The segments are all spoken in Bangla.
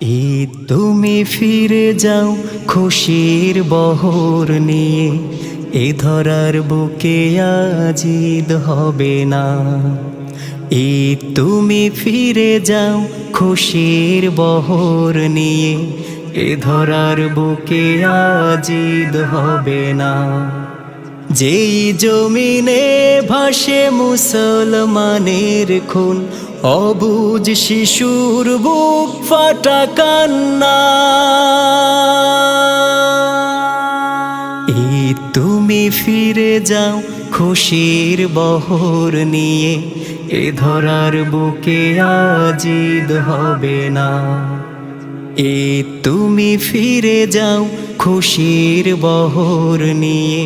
ঈদ তুমি ফিরে যাও খুশির বহর নিয়ে, এ ধরার বুকে আজ ঈদ হবে না। ঈদ তুমি ফিরে যাও খুশির বহর নিয়ে, এ ধরার বুকে আজ ঈদ হবে না। যেই জমিনে ভাসে মুসলমানের খুন, অবুঝ শিশুর বুক ফাটা কান্না। ঈদ তুমি ফিরে যাও খুশির বহর নিয়ে, এ ধরার বুকে আজ ঈদ হবে না। ঈদ তুমি ফিরে যাও খুশির বহর নিয়ে,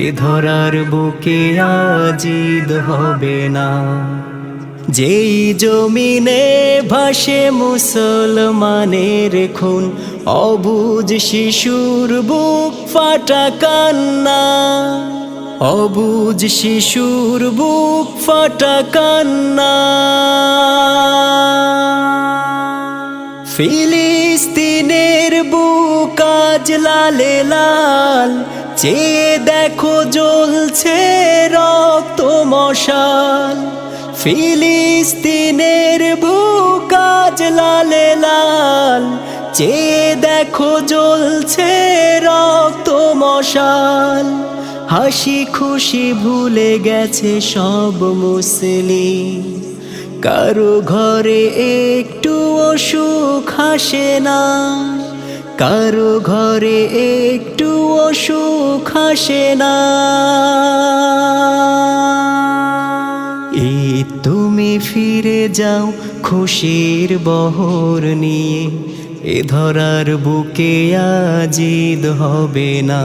এ ধরার বুকে আজ ঈদ হবে না। যেই জমিনে ভাসে মুসলমানের খুন, অবুঝ শিশুর বুক ফাটা কান্না। অবুঝ শিশুর বুক ফাটা কান্না। ফিলিস্তিনের বুক আজ লালে লাল, চেয়ে দেখো জ্বলছে রক্ত মশাল। ফিলিস্তিনের বুক আজ লালে লাল, চেয়ে দেখো জ্বলছে রক্ত মশাল। হাসি খুশি ভুলে গেছে সব মুসলিম, কারো ঘরে একটুও সুখ হাসে না। কারো ঘরে একটুও সুখ হাসে না। ঈদ তুমি ফিরে যাও খুশির বহর নিয়ে, এ ধরার বুকে আজ ঈদ হবে না।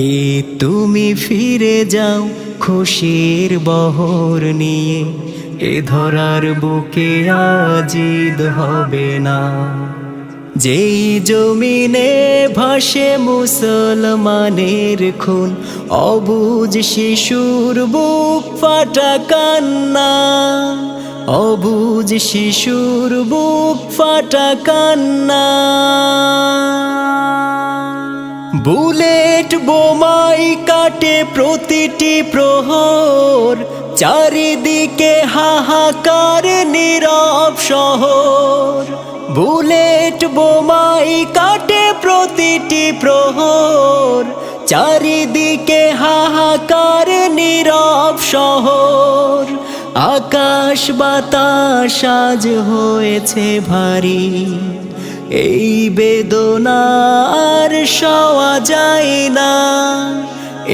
ঈদ তুমি ফিরে যাও খুশির বহর নিয়ে, এ ধরার বুকে আজ ঈদ হবে না। যেই জমিনে ভাসে মুসলমানের খুন, অবুঝ শিশুর বুক ফাটা কান্না। অবুঝ শিশুর বুক ফাটা কান্না। বুলেট বোমাই কাটে প্রতিটি প্রহর, চারিদিকে হাহাকার নীরব শহর। বুলেট বোমাই কাটে প্রতিটি প্রহর, চারিদিকে হাহাকার নীরব শহর। আকাশ বাতাস আজ হয়েছে ভারী, এই বেদনা আর সওয়া যায় না।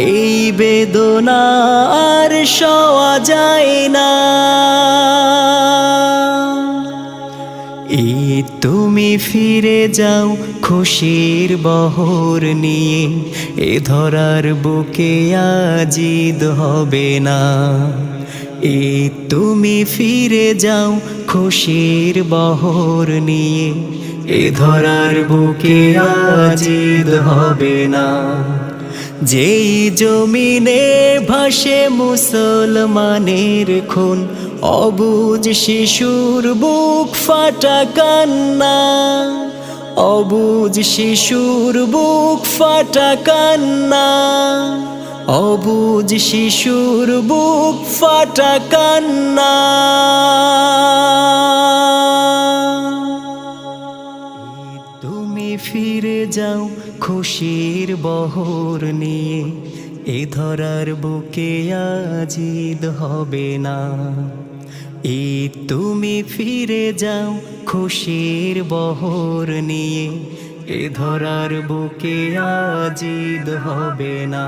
এই বেদনা আর সওয়া যায় না। ঈদ তুমি ফিরে যাও খুশির বহর নিয়ে, এ ধরার বুকে আজ ঈদ হবে না। ঈদ তুমি ফিরে যাও খুশির বহর নিয়ে, এ ধরার বুকে আজ ঈদ হবে না। যেই জমিনে ভাসে মুসলমানের খুন, অবুঝ শিশুর বুক ফাটা কান্না। অবুঝ শিশুর বুক ফাটা কান্না। অবুঝ শিশুর বুক ফাটা কান্না। তুমি ফিরে যাও খুশির বহর নিয়ে, এ ধরার বুকে আজ ঈদ হবে না। ঈদ তুমি ফিরে যাও খুশির বহর নিয়ে, এ ধরার বুকে আজ ঈদ হবে না।